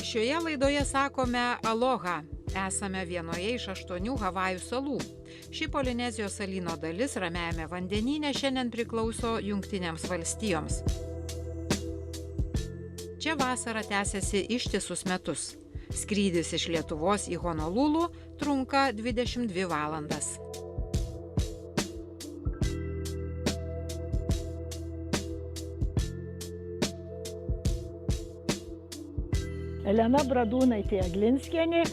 Šioje laidoje sakome aloha. Esame vienoje iš 8 Havajų salų. Ši Polinezijos salyno dalis Ramiajame vandenyne šiandien priklauso Jungtinėms valstijoms. Čia vasara tęsiasi ištisus metus. Skrydis iš Lietuvos į Honolulu trunka 22 valandas. Elena Bradūnaitė Aglinskienė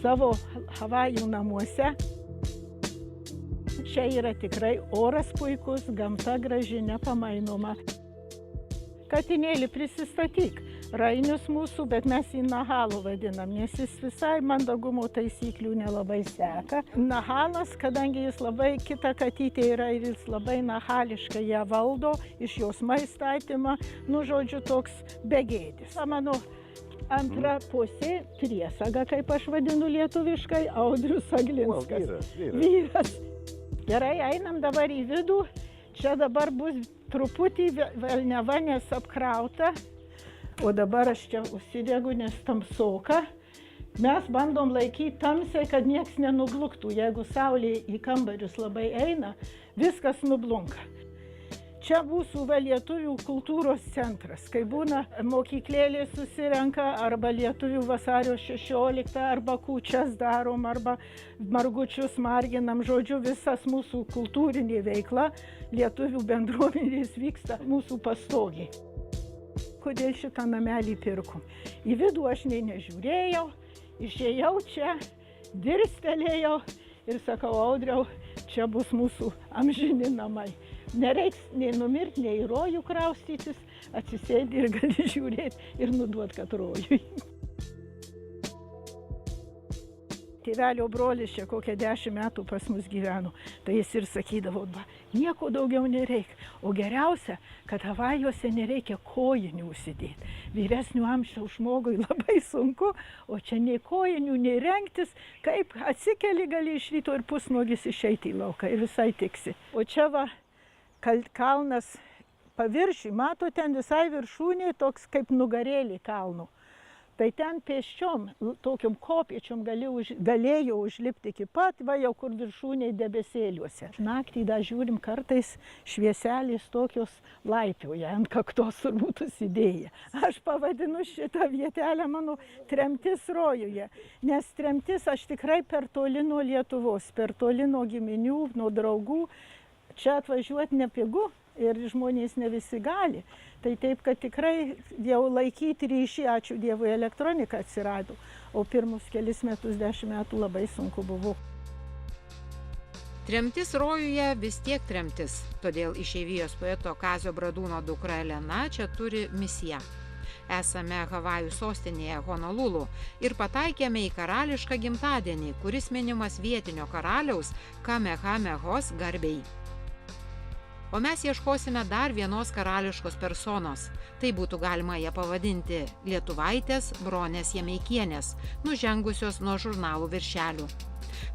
savo Havajų namuose. Čia yra tikrai oras puikus, gamta graži, nepamainoma. Katinėlį prisistatyk. Rainius mūsų, bet mes jį Nahalu vadinam, nes jis visai mandagumo taisyklių nelabai seka. Nahalas, kadangi jis labai kita katytė yra ir jis labai nahališkai ją valdo, iš jos maistą atima, žodžiu, toks begėdis. Mano antra pusė priesaga, kaip aš vadinu lietuviškai, Audrius Aglinskas. Vyras. Gerai, einam dabar į vidų. Čia dabar bus truputį velniava, nes apkrauta. O dabar aš čia užsidegu, nes tamsoka. Mes bandom laikyti tamsiai, kad nieks nenubluktų. Jeigu saulė į kambarius labai eina, viskas nublunka. Čia mūsų lietuvių kultūros centras. Kai būna mokyklėlė susirenka, arba lietuvių vasario 16, arba kūčias darom, arba margučius marginam. Žodžiu, visas mūsų kultūrinė veikla lietuvių bendruomenės vyksta mūsų pastogiai. Kodėl šitą namelį pirkom? Į vidų aš nežiūrėjau, išėjau čia, dirstelėjau ir sakau, Audriau, čia bus mūsų amžini namai. Nereiks nei numirti, nei į rojų kraustytis, atsisėdi ir gali žiūrėti ir nuduot, kad rojui. Tėvelio brolis čia kokią 10 metų pas mus gyveno, tai jis ir sakydavo, nieko daugiau nereikia. O geriausia, kad Havajuose nereikia kojinių užsidėti. Vyresnių amžiaus žmogui labai sunku, o čia nei kojinių, nei rengtis, kaip atsikeli gali iš ryto ir pusnuogis išeiti į lauką ir visai tiksi. O čia va kalnas paviršiui, mato ten visai viršūnė toks kaip nugarėlį kalno. Tai ten pėsčiom, tokiom kopiečiom galėjau užlipti iki pat, va jau kur viršūniai debesėliuose. Naktį dar žiūrim kartais švieselės tokios laipioja, ant kaktos turbūt įsidėję. Aš pavadinu šitą vietelę mano tremtis rojuje, nes tremtis aš tikrai per toli nuo Lietuvos, per toli nuo giminių, nuo draugų. Čia atvažiuoti nepigu ir žmonės ne visi gali. Tai taip, kad tikrai jau laikyti ryšį, ačiū Dievui, elektronika atsirado, o pirmus kelis metus, 10 metų labai sunku buvo. Tremtis rojuje vis tiek tremtis, todėl išeivijos poeto Kazio Bradūno dukra Elena čia turi misiją. Esame Havajų sostinėje Honolulu ir pataikėme į karališką gimtadienį, kuris minimas vietinio karaliaus Kamehamehos garbei. O mes ieškosime dar vienos karališkos personos. Tai būtų galima ją pavadinti lietuvaitės Bronės Jameikienės, nužengusios nuo žurnalų viršelių,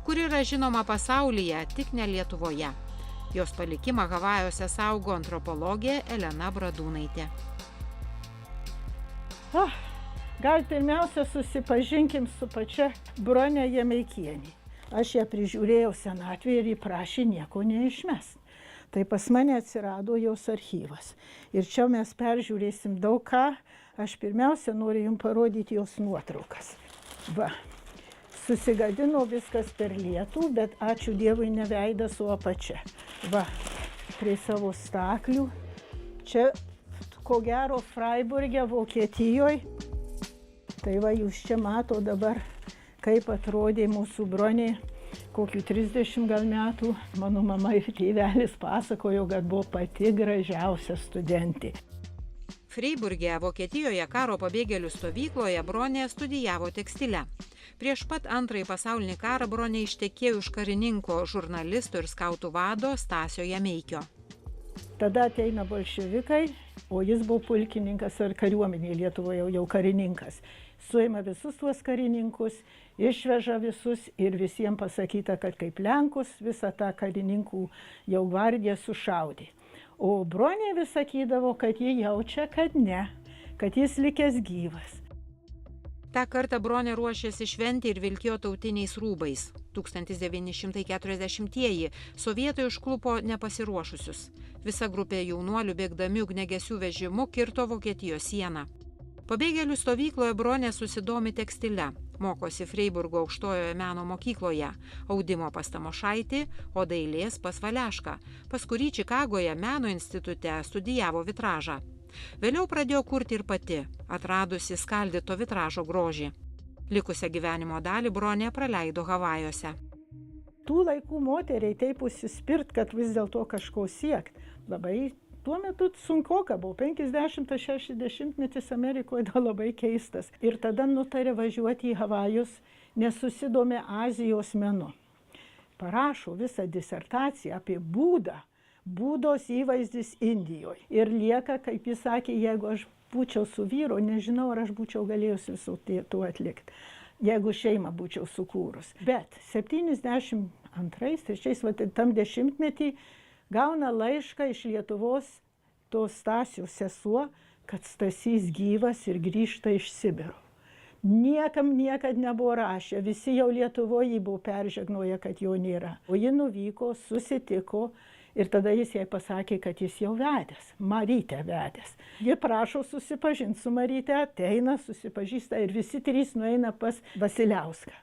kuri yra žinoma pasaulyje, tik ne Lietuvoje. Jos palikimą Havajuose saugo antropologė Elena Bradūnaitė. Gal pirmiausia susipažinkim su pačia Bronė Jameikienė. Aš ją prižiūrėjau senatvėje ir įprašė nieko neišmest. Tai pas mane atsirado jos archyvas. Ir čia mes peržiūrėsim daug ką. Aš pirmiausia noriu jums parodyti jos nuotraukas. Va, susigadino viskas per lietų, bet ačiū Dievui ne veidas, o apačia. Va, prie savo staklių. Čia, ko gero, Freiburge, Vokietijoje. Tai va, jūs čia mato dabar, kaip atrodė mūsų Bronė. Kokių 30 gal metų mano mama ir tėvelis pasakojo, kad buvo pati gražiausia studentė. Freiburge, Vokietijoje karo pabėgėlių stovykloje Bronė studijavo tekstilę. Prieš pat Antrąjį pasaulinį karą Bronė ištekėjo už karininko, žurnalisto ir skautų vado Stasio Jameikio. Tada ateina bolševikai, o jis buvo pulkininkas ar kariuomenėje Lietuvoje jau karininkas. Suima visus tuos karininkus, išveža visus ir visiems pasakyta, kad kaip Lenkus visą tą karininkų jau gvardiją sušaudė. O Bronė vis sakydavo, kad jie jaučia, kad ne, kad jis likęs gyvas. Ta kartą Bronė ruošėsi šventį ir vilkėjo tautiniais rūbais. 1940-ieji sovietai užklupo nepasiruošusius. Visa grupė jaunuolių bėgdami ugniagesių vežimu kirto Vokietijos sieną. Pabėgėlių stovykloje Bronė susidomi tekstile, mokosi Freiburgo aukštojoje meno mokykloje, audimo pas Tamošaitį, o dailės pas Valešką, pas kurį Čikagoje meno institute studijavo vitražą. Vėliau pradėjo kurti ir pati, atradusi skaldyto vitražo grožį. Likusią gyvenimo dalį Bronė praleido Havajuose. Tų laikų moteriai taip užsispirt, kad vis dėlto kažko siekt. Labai tuo metu sunkoka buvo, 50-60 metis Amerikoje da labai keistas. Ir tada nutarė važiuoti į Havajus, nes susidomė Azijos menu. Parašo visą disertaciją apie Būdos įvaizdis Indijoje. Ir lieka, kaip jis sakė, jeigu aš būčiau su vyru, nežinau, ar aš būčiau galėjusi viso to atlikti, jeigu šeimą būčiau sukūrus. Bet 72-3 tam dešimtmetį gauna laišką iš Lietuvos tos Stasio sesuo, kad Stasys gyvas ir grįžta iš Sibiro. Niekam niekad nebuvo rašę, visi jau Lietuvoje jį buvo peržegnoję, kad jo nėra. O ji nuvyko, susitiko. Ir tada jis jai pasakė, kad jis jau vedęs, Marytę vedęs. Ji prašo susipažinti su Maryte, ateina, susipažįsta ir visi trys nueina pas Vasiliauską.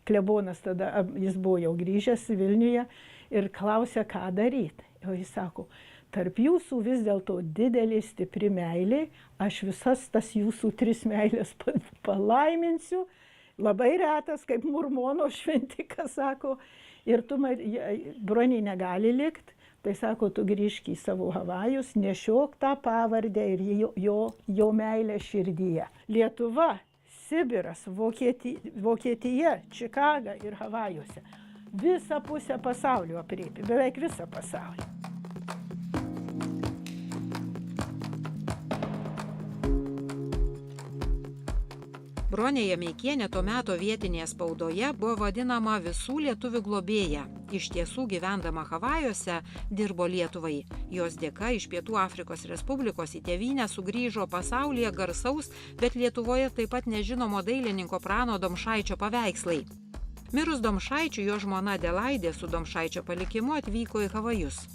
Klebonas tada, jis buvo jau grįžęs Vilniuje ir klausė, ką daryti. O jis sako, tarp jūsų vis dėlto didelė stipri meilė, aš visas tas jūsų 3 meilės palaiminsiu, labai retas, kaip mormono šventikas sako, ir tu, Bronė, negali likti. Tai sako, tu grįžk į savo Havajus, nešiok tą pavardę ir jo meilę širdyje. Lietuva, Sibiras, Vokietija, Čikaga ir Havajuose. Visą pusę pasaulio aprėpė, beveik visą pasaulį. Bronė Jameikienė tuo metu vietinėje spaudoje buvo vadinama visų lietuvių globėja. Iš tiesų, gyvendama Havajuose, dirbo Lietuvai. Jos dėka iš Pietų Afrikos Respublikos į tėvynę sugrįžo pasaulyje garsaus, bet Lietuvoje taip pat nežinomo dailininko Prano Domšaičio paveikslai. Mirus Domšaičiui, jo žmona Adelaidė su Domšaičio palikimu atvyko į Havajus.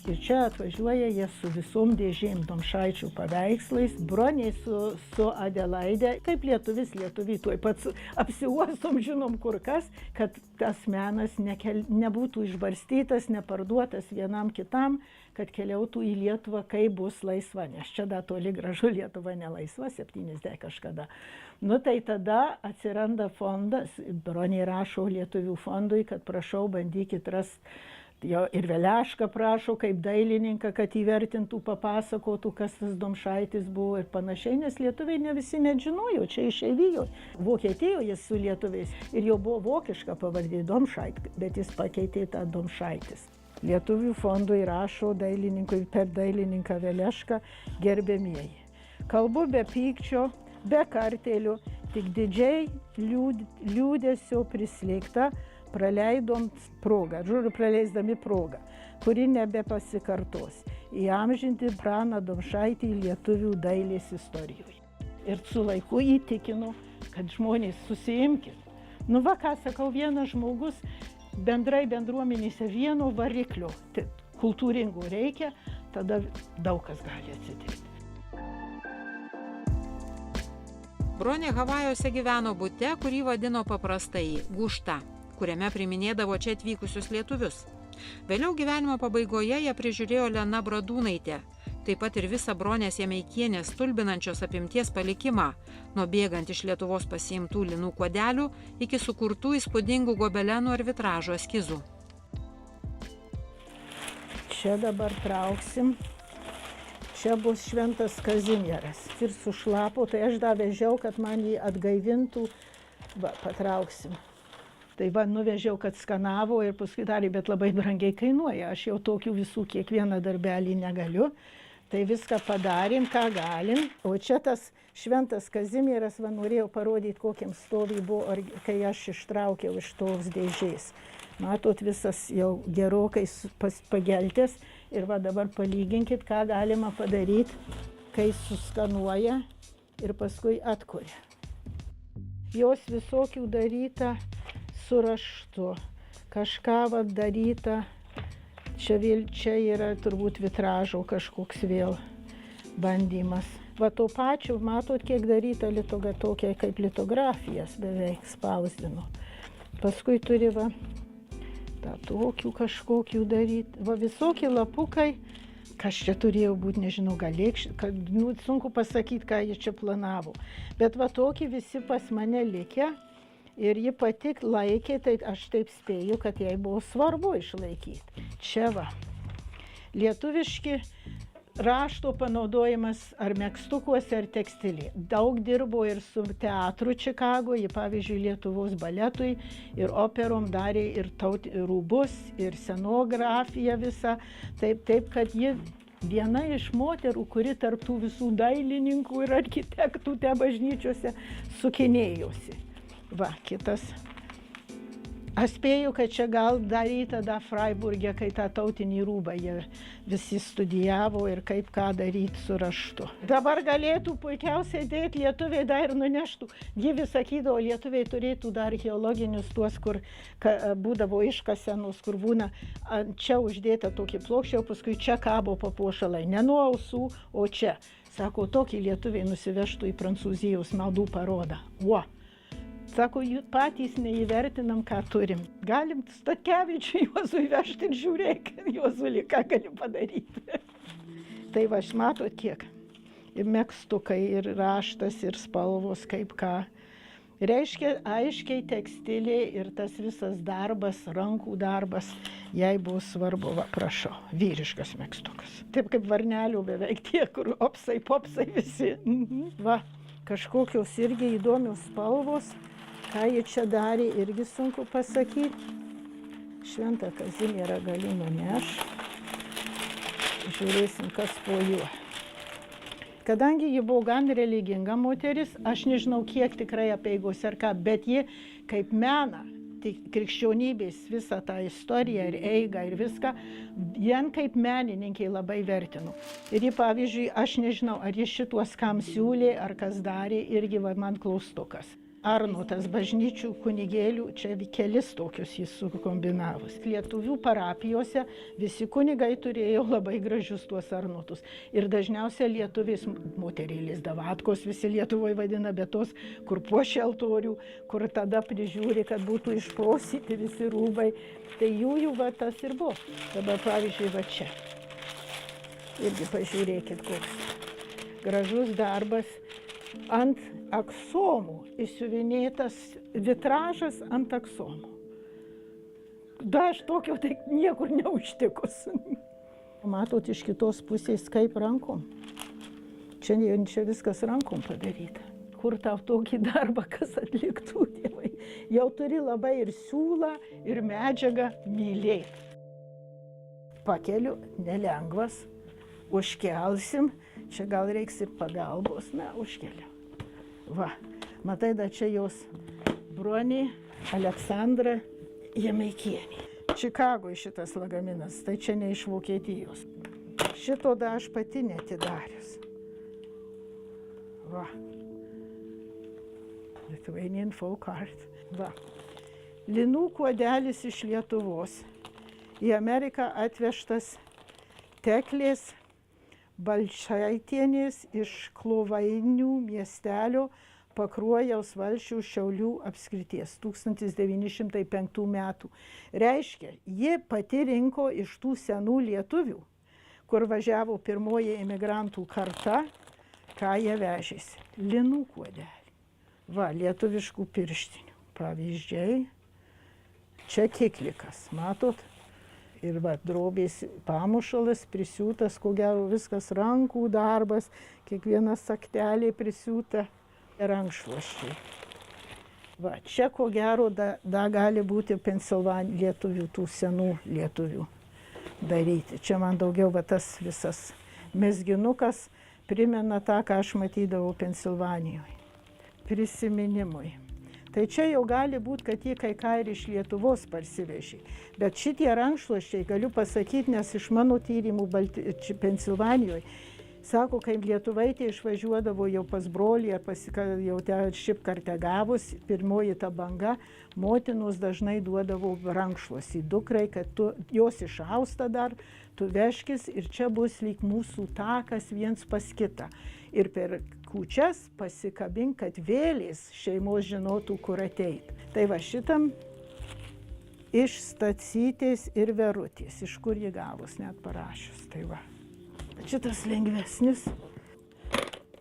Ir čia atvažiuoja jie su visom dėžėm Domšaičių paveikslais, Bronė su Adelaidė, kaip lietuvis lietuvį, tuoj pats apsiuostom žinom kur kas, kad tas menas nebūtų išbarstytas, neparduotas vienam kitam, kad keliautų į Lietuvą, kai bus laisva, nes čia da toli gražu Lietuva nelaisva, 70 kažkada. Nu tai tada atsiranda fondas, Bronė rašo Lietuvių fondui, kad prašau, bandykit rasti. Jo ir Valešką prašo kaip dailininką, kad įvertintų, papasakotų, kas tas Domšaitis buvo ir panašiai, nes lietuviai ne visi net žinojo, čia išeivijoje. Vokietijoje jis su lietuviais ir jo buvo vokiška pavardė Domšait, bet jis pakeitė tą Domšaitis. Lietuvių fondui rašo dailininkui per dailininką Valešką, gerbėmieji. Kalbu be pykčio, be kartėlių, tik didžiai liūdesio prislėgta, praleidom progą, praleisdami progą, kuri nebepasikartos, įamžinti Praną Domšaitį lietuvių dailės istorijoje. Ir su laiku įtikino, kad žmonės susiimkit. Nu va, ką sakau, vienas žmogus bendrai bendruomenėse vieno variklio, kultūringų reikia, tada daug kas gali atsitikti. Bronė Havajuose gyveno bute, kurį vadino paprastai Gušta, kuriame priminėdavo čia atvykusius lietuvius. Vėliau gyvenimo pabaigoje ją prižiūrėjo Lena Bradūnaitė, taip pat ir visą Bronės Jameikienės stulbinančios apimties palikimą, nuo bėgant iš Lietuvos pasiimtų linų kuodelių iki sukurtų įspūdingų gobelenų ar vitražo eskizų. Čia dabar trauksim. Čia bus Šventas Kazimieras. Ir sušlapo, tai aš vežiau, kad man jį atgaivintų. Va, patrauksim. Tai va, nuvežiau, kad skanavo ir paskui darė, bet labai brangiai kainuoja. Aš jau tokių visų kiekvieną darbelį negaliu. Tai viską padarėm, ką galim. O čia tas Šventas Kazimieras, va, norėjau parodyti, kokiam stovį buvo, kai aš ištraukiau iš tos dėžės. Matot, visas jau gerokai pageltęs. Ir va dabar palyginkit, ką galima padaryti, kai suskanuoja ir paskui atkuria. Jos visokių daryta su raštu. Kažką daryta. Čia yra turbūt vitražo kažkoks vėl bandymas. Va to pačio, matot, kiek daryta tokia kaip litografijas beveik spausdino. Paskui turi tokių kažkokių daryti. Va visokie lapukai, kas čia turėjo būti, nežinau, sunku pasakyti, ką jie čia planavo. Bet va tokie visi pas mane likę. Ir ji pati laikė, tai aš taip spėju, kad jai buvo svarbu išlaikyti. Čia lietuviški rašto panaudojimas ar megztukuose, ar tekstilėje. Daug dirbo ir su teatru Čikagoje, ji pavyzdžiui Lietuvos baletui ir operom darė ir rūbus, ir scenografiją visą. Taip, kad ji viena iš moterų, kuri tarp tų visų dailininkų ir architektų bažnyčiose sukinėjosi. Va, kitas. Aš spėju, kad čia gal daryta Freiburge, kai tą tautinį rūbą jie visi studijavo ir kaip ką daryti su raštu. Dabar galėtų puikiausiai dėti lietuviai dar ir nuneštų. Ji vis sakydavo, lietuviai turėtų dar geologinius tuos, kur būdavo iškasenos, kur būna čia uždėta tokį plokščią, o paskui čia kabo papuošalai. Ne nuo ausų, o čia. Sako, tokį lietuviai nusivežtų į Prancūzijos madų parodą. Sako, patys neįvertinam, ką turim. Galim Statkevičiui Juozui vežti ir žiūrėk, Juozuli, ką gali padaryti. Tai va, matot kiek. Ir megztukai, ir raštas, ir spalvos, kaip ką. Reiškia, aiškiai tekstilė ir tas visas darbas, rankų darbas, jai buvo svarbu, va, prašau, vyriškas megztukas. Taip kaip varnelių beveik tie, kur opsai, popsai visi. Va, kažkokios irgi įdomios spalvos. Ką jie čia darė, irgi sunku pasakyti. Šventą Kazimierą gali nunešti. Žiūrėsim, kas po juo. Kadangi ji buvo gan religinga moteris, aš nežinau, kiek tikrai apeigos ar ką, bet ji kaip mena, krikščionybės visą tą istoriją ir eigą ir viską, vien kaip menininkė labai vertinu. Ir ji, pavyzdžiui, aš nežinau, ar ji šituos kam siūlė, ar kas darė, irgi man klaustukas. Arnotas bažnyčių kunigėlių, čia kelis tokius jis sukombinavus. Lietuvių parapijose visi kunigai turėjo labai gražius tuos arnotus. Ir dažniausiai lietuvės moterėlės davatkos, visi Lietuvoje vadina, bet tos, kur puošia altorių, kur tada prižiūri, kad būtų išprosyti visi rūbai. Tai jų va tas ir buvo. Dabar pavyzdžiui va čia. Irgi pažiūrėkit, koks gražus darbas. Ant aksomų įsiuvinėtas vitražas ant aksomų. Da, aš tokio tai niekur neužtikus. Matot, iš kitos pusės kaip rankom. Čia viskas rankom padaryta. Kur tau tokį darbą, kas atliktų, tėvai? Jau turi labai ir siūlą, ir medžiagą mylėti. Pakeliu, nelengvas, užkelsim. Čia gal reiks ir pagalbos, na, užkeliu. Va, matai, da čia jos bronė Aleksandra Jamaikienė. Čikagoje šitas lagaminas, tai čia ne iš Vokietijos. Šito da aš pati netidarius. Va. Lithuanian folk art. Va. Linų kuodelis iš Lietuvos. Į Ameriką atvežtas Teklės Balčaitienės iš Klovainių miestelio Pakruojaus Valsčių Šiaulių apskrities 1905 metų. Reiškia, ji pati rinko iš tų senų lietuvių, kur važiavo pirmoji emigrantų karta, ką jie vežėsi. Linų kuodelį. Va, lietuviškų pirštinių pavyzdžiai. Čia kiklikas, matot? Ir va, drobės pamušalas prisiūtas, ko gero viskas rankų darbas, kiekviena saktelė prisiūta, rankšluosčiai. Va, čia ko gero da gali būti Pensilvanijos lietuvių, tų senų lietuvių daryti. Čia man daugiau va, tas visas mezginukas primena tą, ką aš matydavau Pensilvanijoje. Prisiminimui. Tai čia jau gali būti, kad jie kai ką ir iš Lietuvos parsivežė. Bet šitie rankšluosčiai, galiu pasakyti, nes iš mano tyrimų Pensilvanijoje, Sako, kai lietuvaitė išvažiuodavo jau pas brolį, ar jau šipkartę gavus, pirmoji ta banga, motinos dažnai duodavo rankšluostį dukrai, kad jos išausta dar, tu vežkis ir čia bus lyg mūsų takas viens pas kitą. Ir per kūčias pasikabink, kad vėlės šeimos žinotų, kur ateit. Tai va šitam iš Stacytės ir Verutės, iš kur jį gavus, net parašius. Tai va. Šitas lengvesnis,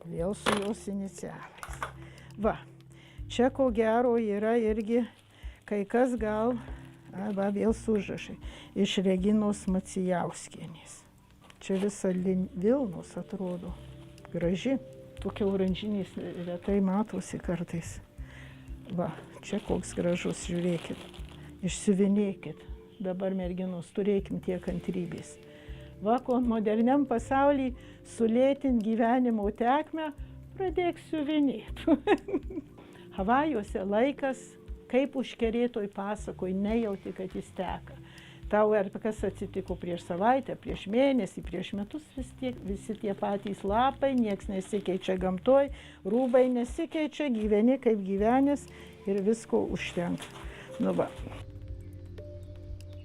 vėl su jos inicialais. Va, čia ko gero yra irgi kai kas gal, va vėl su užrašai, iš Reginos Macijauskienės. Čia visa Vilnos atrodo, graži, tokia oranžinės retai matosi kartais. Va, čia koks gražus, žiūrėkit, išsiuvinėkit, dabar merginos turėkim tiek kantrybės. Va, ko moderniam pasauly sulėtint gyvenimo tekmę, pradėk siuvinėti. Havajuose laikas, kaip užkerėtoj pasakoj, nejauti, kad jis teka. Tau ar kas atsitiko prieš savaitę, prieš mėnesį, prieš metus, visi tie patys lapai, nieks nesikeičia gamtoj, rūbai nesikeičia, gyveni kaip gyvenęs ir visko užtenka. Nu va.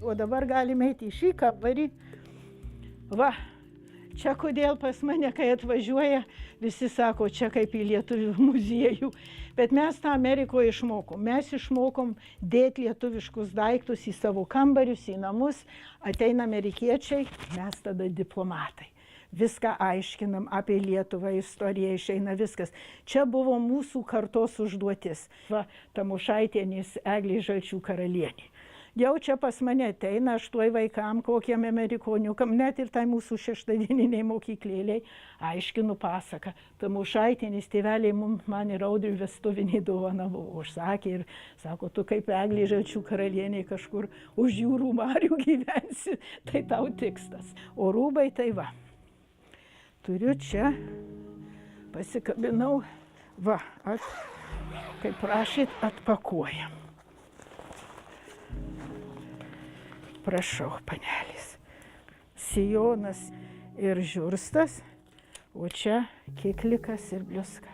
O dabar galime eiti į šį kambarį. Va, čia kodėl pas mane, kai atvažiuoja, visi sako, čia kaip į lietuvių muziejų. Bet mes tą Amerikoje išmokom. Mes išmokom dėti lietuviškus daiktus į savo kambarius, į namus. Ateina amerikiečiai, mes tada diplomatai. Viską aiškinam apie Lietuvą, istoriją išeina viskas. Čia buvo mūsų kartos užduotis. Va, Tamošaitienės Eglė Žalčių karalienė. Jau čia pas mane ateina, aš tuoj vaikam, kokiem amerikoniukam, net ir tai mūsų šeštadieniniai mokyklėliai, aiškinu pasaką. Tamošaitienės tėveliai man ir Audriui vestuvinį dovaną užsakė ir sako, tu kaip Eglė Žalčių karalienė kažkur už jūrų marių gyvensi, tai tau tikslas. O rūbai tai va, turiu čia, pasikabinau, va, kaip prašyt, atpakuojam. Prašau, panelės. Sijonas ir žiurstas, o čia kiklikas ir bliuska.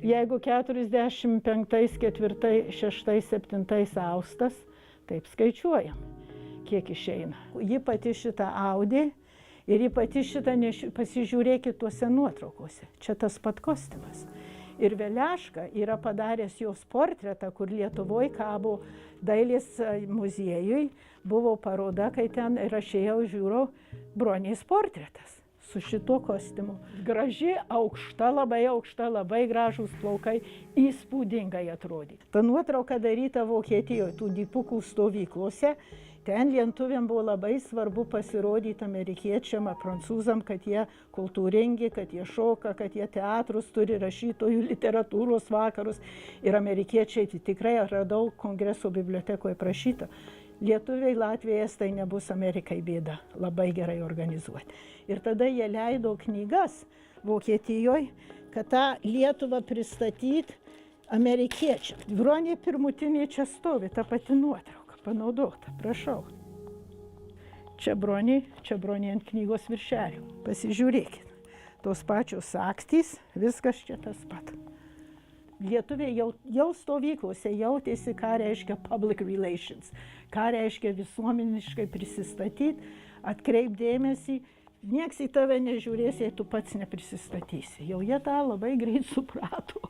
Jeigu 45, 4, 6, 7 austas, taip skaičiuojam, kiek išeina. Ji pati šitą audė ir ji pati šitą pasižiūrėkit tuose nuotraukose. Čia tas pat kostiumas. Ir Veleška yra padaręs jos portretą, kur Lietuvoje kabo dailės muziejui. Buvo paroda, kai ten ir aš ėjau žiūrau, Bronės portretas su šituo kostiumu. Graži, aukšta, labai gražūs plaukai, įspūdingai atrodė. Ta nuotrauka daryta Vokietijoje, tų dipukų stovyklose. Ten lietuviam buvo labai svarbu pasirodyti amerikiečiam, prancūzam, kad jie kultūringi, kad jie šoka, kad jie teatrus turi, rašytojų, literatūros vakarus. Ir amerikiečiai tikrai radau Kongreso bibliotekoje prašyta. Lietuviai, Latvijai, Estai nebus Amerikai bėda, labai gerai organizuoti. Ir tada jie leido knygas Vokietijoje, kad tą Lietuvą pristatyti amerikiečiam. Bronė pirmutinė čia stovi, ta pati nuotrauka. Panaudota, prašau. Čia Bronė ant knygos viršelių. Pasižiūrėkit. Tos pačios sagtys, viskas čia tas pat. Lietuviai jau stovyklose jautėsi, ką reiškia public relations, ką reiškia visuomeniškai prisistatyti, atkreipdėmėsi. Nieks į tave nežiūrės, jei tu pats neprisistatysi. Jau jie tą labai greit suprato.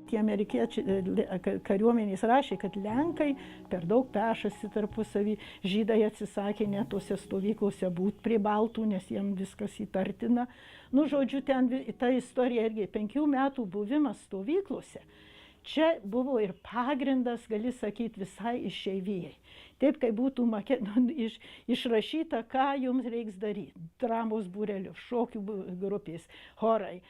Tie amerikiečiai kariuomenės rašė, kad Lenkai per daug pešasi tarpusavį, žydai atsisakė net tose stovyklose būti prie baltų, nes jiems viskas įtartina. Nu, žodžiu, ten ta istorija irgi 5 metų buvimas stovyklose. Čia buvo ir pagrindas, gali sakyti, visai išeivijai. Taip, kai būtų išrašyta, ką jums reiks daryti. Dramos būrelių, šokių grupės, chorai,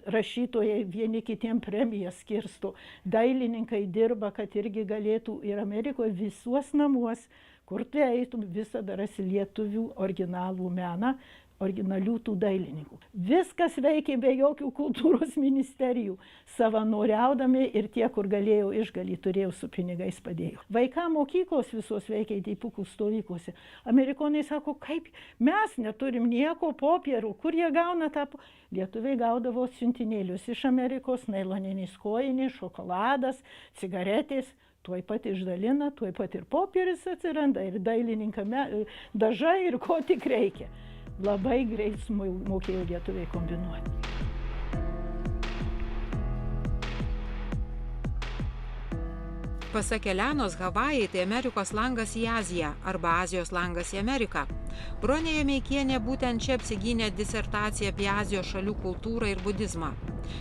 rašytojai vieni kitiem premijas skirsto, dailininkai dirba, kad irgi galėtų ir Amerikoje visuos namuos, kur tu eitum, visada rasi lietuvių originalų meną, originalių tų dailininkų. Viskas veikė be jokių kultūros ministerijų. Savanoriaudami ir tie, kur galėjo išgalį, turėjo su pinigais padėjo. Vaikam mokyklos visos veikia dipukų stovyklose. Amerikonai sako, kaip mes neturim nieko popierų, kur jie gauna tą... Lietuviai gaudavo siuntinėlius iš Amerikos, nailoninis kojinės, šokoladas, cigaretės. Tuoj pat išdalina, tuoj pat ir popieris atsiranda, ir dailininkame dažai, ir ko tik reikia. Labai greit mokėjo lietuviai kombinuoti. Pasak Elenos, Havajai tai Amerikos langas į Aziją arba Azijos langas į Ameriką. Bronė Jameikienė būtent čia apsigynė disertaciją apie Azijos šalių kultūrą ir budizmą.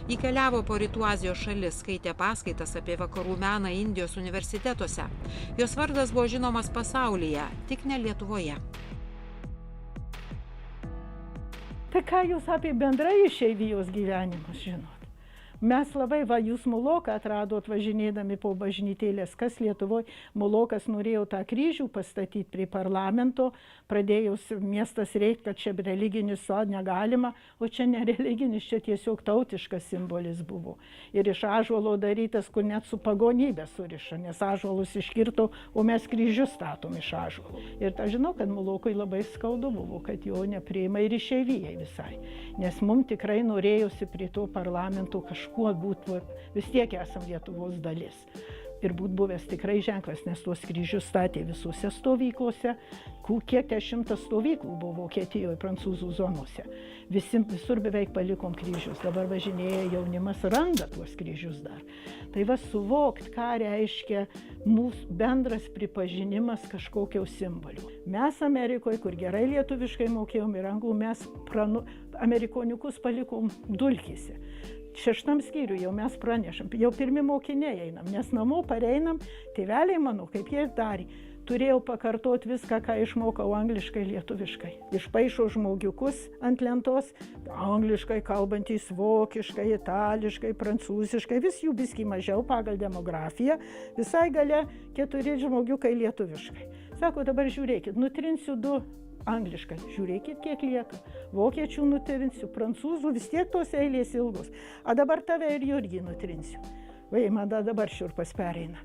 Ji keliavo po Rytų Azijos šalis, skaitė paskaitas apie vakarų meną Indijos universitetuose. Jos vardas buvo žinomas pasaulyje, tik ne Lietuvoje. Tai ką jūs apie bendrai išeivijos gyvenimus žinot? Mes labai, jūs Muloką atradot važinėdami po bažnytėlės, kas Lietuvoje. Mulokas norėjo tą kryžių pastatyti prie parlamento, pradėjus miestas reikti, kad čia religinis negalima, o čia ne religinis, čia tiesiog tautiškas simbolis buvo. Ir iš ąžuolo darytas, kur net su pagonybė suriša, nes ąžuolus iškirto, o mes kryžius statom iš ąžuolo. Ir aš žinau, kad Mulokui labai skaudu buvo, kad jo nepriima ir išeivijai visai. Nes mums tikrai norėjosi prie to parlamento kažkuo būtų, vis tiek esam Lietuvos dalis. Ir būtų buvęs tikrai ženklas, nes tuos kryžius statė visose stovyklose, kiek 100 stovyklų buvo Vokietijoje, prancūzų zonose. Visur beveik palikom kryžius, dabar važinėja jaunimas, randa tuos kryžius dar. Tai va suvokt, ką reiškia mūsų bendras pripažinimas kažkokio simbolių. Mes Amerikoje, kur gerai lietuviškai mokėjom ir anglų, mes amerikoniukus palikom Dulkyse. 6 skyriui jau mes pranešam, jau pirmi mokiniai einam, nes namo pareinam, tėveliai mano, kaip jie darė, turėjau pakartoti viską, ką išmokau angliškai, lietuviškai. Išpaišo žmogiukus ant lentos, angliškai kalbantys, vokiškai, itališkai, prancūziškai, vis jų biskį mažiau pagal demografiją, visai gale 4 žmogiukai lietuviškai. Sako, dabar žiūrėkit, nutrinsiu 2 angliškai, žiūrėkit, kiek lieka. Vokiečių nutrinsiu, prancūzų, vis tiek tos eilės ilgos. A dabar tave ir Jurgį nutrinsiu. Vai, man dabar šiurpas pereina.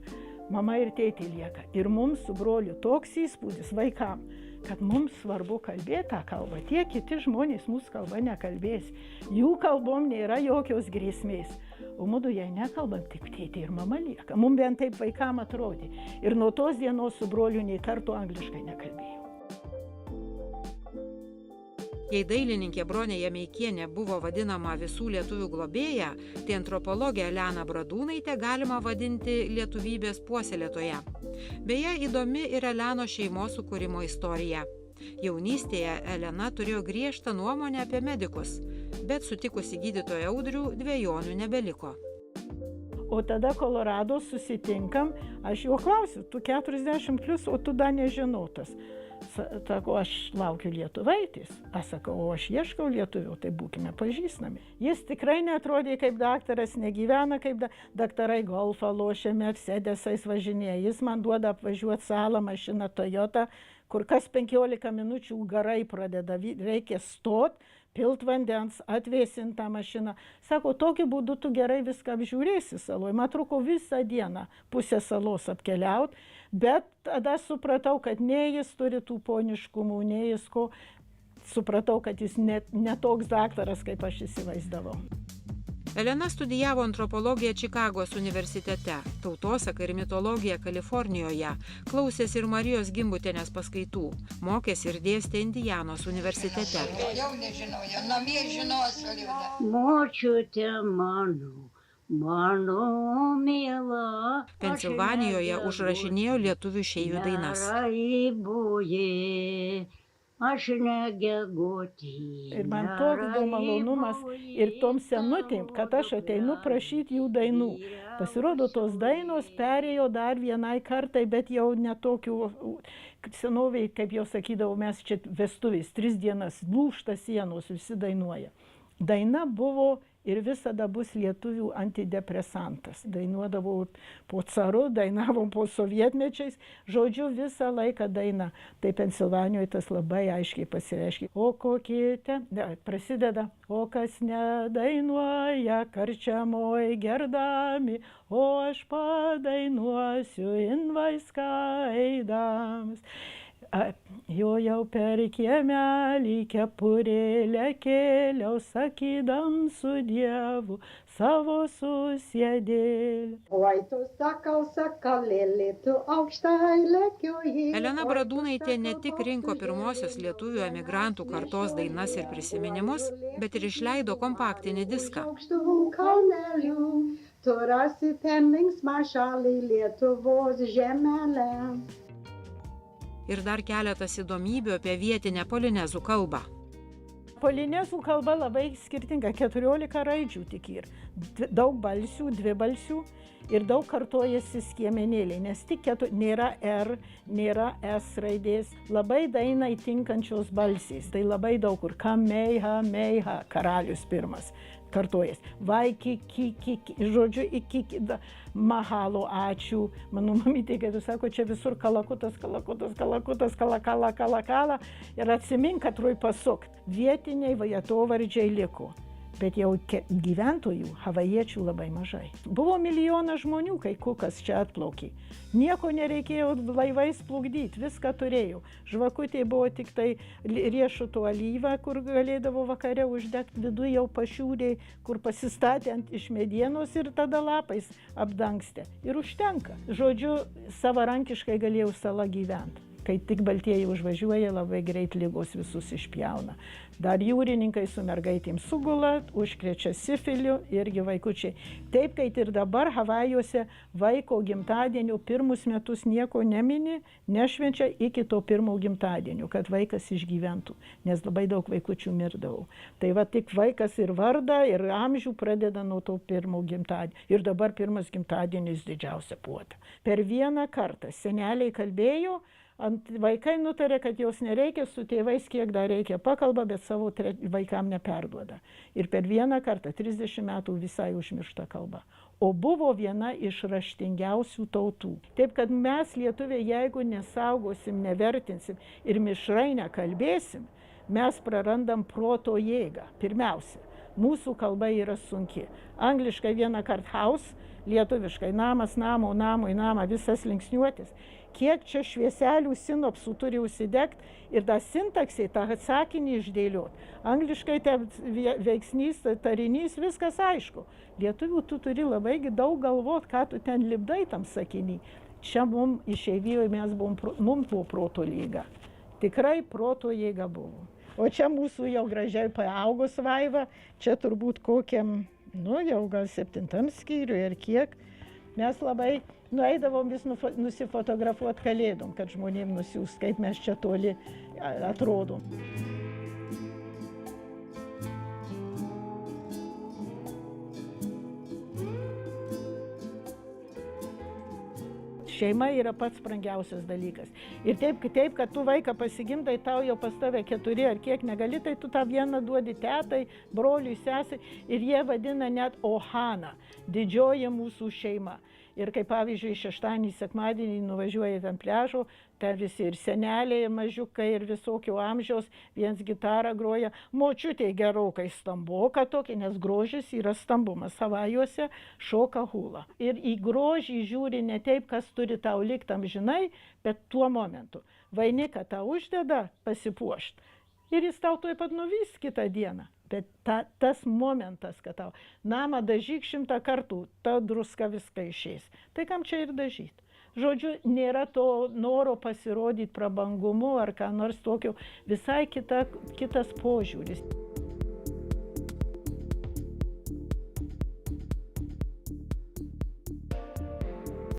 Mama ir tėtė lieka. Ir mums su broliu toks įspūdis vaikam, kad mums svarbu kalbėti tą kalbą. Tie kiti žmonės mūsų kalbą nekalbės. Jų kalbom nėra jokios grėsmės. O mudu jei nekalbam, tik tėtė ir mama lieka. Mums bent taip vaikam atrodė. Ir nuo tos dienos su broliu nei karto angliškai nekalbėjau. Jei dailininkė Bronė Jameikienė buvo vadinama visų lietuvių globėja, tai antropologę Eleną Bradūnaitę galima vadinti lietuvybės puoselėtoja. Beje, įdomi ir Elenos šeimos sukūrimo istorija. Jaunystėje Elena turėjo griežtą nuomonę apie medikus, bet sutikusi gydytoją Audrių dvejonių nebeliko. O tada Kolorado susitinkam, aš jo klausiu, tu 40+, o tu dar nežinotas. Sako, aš laukiu lietuvaitės. Aš sakau, o aš ieškau lietuvių, tai būkime pažįstami. Jis tikrai netrodė kaip daktaras, negyvena kaip daktarai, golfą lošia, Mercedesais važinėja. Jis man duoda apvažiuoti salą mašiną Toyota, kur kas 15 minučių garai pradeda, reikia stot, pilt vandens, atvėsint tą mašiną. Sako, tokiu būdu tu gerai viską apžiūrėsi saloj. Man truko visą dieną pusę salos apkeliaut, bet tada supratau, kad nei jis turi tų poniškumų, nei jis ko. Supratau, kad jis ne toks daktaras, kaip aš įsivaizdavau. Elena studijavo antropologiją Čikagos universitete, tautosaką ir mitologiją Kalifornijoje, klausėsi ir Marijos Gimbutienės paskaitų, mokėsi ir dėstė Indianos universitete. Jau nežinau, jau namie žinos. Močiutė mano miela. Pensilvanijoje užrašinėjo lietuvių išeivių dainas. Aš negegotį. Ir man toks buvo malonumas ir tom senutėm, kad aš ateinu prašyti jų dainų. Pasirodo, tos dainos perėjo dar vienai kartai, bet jau netokių senoviai, kaip jau sakydavau, mes čia vestuvės, 3 dienas lūžta sienos, visi dainuoja. Daina buvo ir visada bus lietuvių antidepresantas. Dainuodavau po caru, dainavom po sovietmečiais, žodžiu visą laiką daina. Tai Pensilvanijoje tas labai aiškiai pasireiškia. O kokie ten, prasideda, o kas nedainuoja karčiamoj gerdami, o aš padainuosiu invaiską eidams. Jo per kiemelį kepurėlę kėliau, sakydam su Dievu savo susiedėlį. Oi, tu sakau, sakalėlį, tu aukštai lekioji. Elena Bradūnaitė ne tik rinko pirmosios lietuvių emigrantų kartos dainas ir prisiminimus, bet ir išleido kompaktinį diską. Aukštų kalnelių, tu rasi ten linksmą šalį Lietuvos žemelę. Ir dar keletas įdomybių apie vietinę polinezų kalbą. Polinezų kalba labai skirtinga, 14 raidžių tik ir. Daug balsių, dvibalsių ir daug kartojasi skiemenėliai, nes tik nėra R, nėra S raidės, labai dainai tinkančios balsiais. Tai labai daug kur. Kameiha, meiha, karalius pirmas kartojas. Vaiki, kiki, žodžiu, iki, mahalo, ačiū. Mano mamytė, kaip jūs sako, čia visur kalakutas, kalakutas, kalakutas, kalakala, kalakala. Ir atsimink, kad ruoj pasukt. Vietiniai vietovardžiai liko. Bet jau gyventojų, havajiečių labai mažai. Buvo milijonas žmonių, kai Kukas čia atplaukė. Nieko nereikėjo laivais plukdyti, viską turėjo. Žvakutė buvo tik tai riešutų alyva, kur galėdavo vakare uždegti, viduje jau pašiūrė, kur pasistatė iš medienos ir tada lapais apdangstė. Ir užtenka. Žodžiu, savarankiškai galėjau salą gyventi. Kai tik baltieji užvažiuoja, labai greit ligos visus išpjauna. Dar jūrininkai su mergaitėm sugula, užkrečia sifiliu, irgi vaikučiai. Taip, kaip ir dabar Havajuose vaiko gimtadienio pirmus metus nieko nemini, nešvenčia iki to pirmo gimtadienio, kad vaikas išgyventų, nes labai daug vaikučių mirdavo. Tai va tik vaikas ir vardą, ir amžių pradeda nuo to pirmo gimtadienio. Ir dabar pirmas gimtadienis didžiausia puota. Per vieną kartą seneliai kalbėjo, vaikai nutarė, kad jos nereikia, su tėvais kiek dar reikia pakalba, bet savo vaikam neperduoda. Ir per vieną kartą, 30 metų visai užmiršta kalba. O buvo viena iš raštingiausių tautų. Taip, kad mes lietuviai, jeigu nesaugosim, nevertinsim ir mišrai nekalbėsim, mes prarandam proto jėgą. Pirmiausia, mūsų kalba yra sunki. Angliškai vieną kartą house, lietuviškai namas, namo, namui, namą, visas linksniuotis. Kiek čia švieselių sinopsų turi užsidegti ir tą sintaksį, tą atsakinį išdėlioti. Angliškai veiksnys, tarinys, viskas aišku. Lietuvių tu turi labai daug galvot, ką tu ten lipdai tam sakinį. Čia mums išeivijoje mums buvo proto jėga. Tikrai proto jėga buvo. O čia mūsų jau gražiai paaugus vaiva, čia turbūt kokiam, jau gal 7 skyriui ar kiek. Mes labai nueidavom vis nusifotografuoti kalėdom, kad žmonėm nusiūs, kaip mes čia toli atrodom. Šeima yra pats brangiausias dalykas. Ir taip, kad tu vaiką pasigimdai, tau jau pas tave 4 ar kiek negali, tai tu tą vieną duodi tetai, broliui, sesai ir jie vadina net Ohana, didžioji mūsų šeima. Ir kaip pavyzdžiui, šeštadienį, sekmadienį nuvažiuoja ant pliažo, ten visi ir seneliai, mažiukai ir visokio amžiaus, viens gitarą groja, močiutė gerokai stamboka tokia, nes grožis yra stambumas. Havajuose šoka hula. Ir į grožį žiūri ne taip, kas turi tau likti amžinai, bet tuo momentu. Vainiką tau uždeda pasipuošti ir jis tau tuoj pat nuvys kitą dieną. Bet tas momentas, kad tau namą dažyk 100 kartų, ta druska viską išeis. Tai kam čia ir dažyti? Žodžiu, nėra to noro pasirodyti prabangumu ar ką nors tokio, visai kitas požiūris.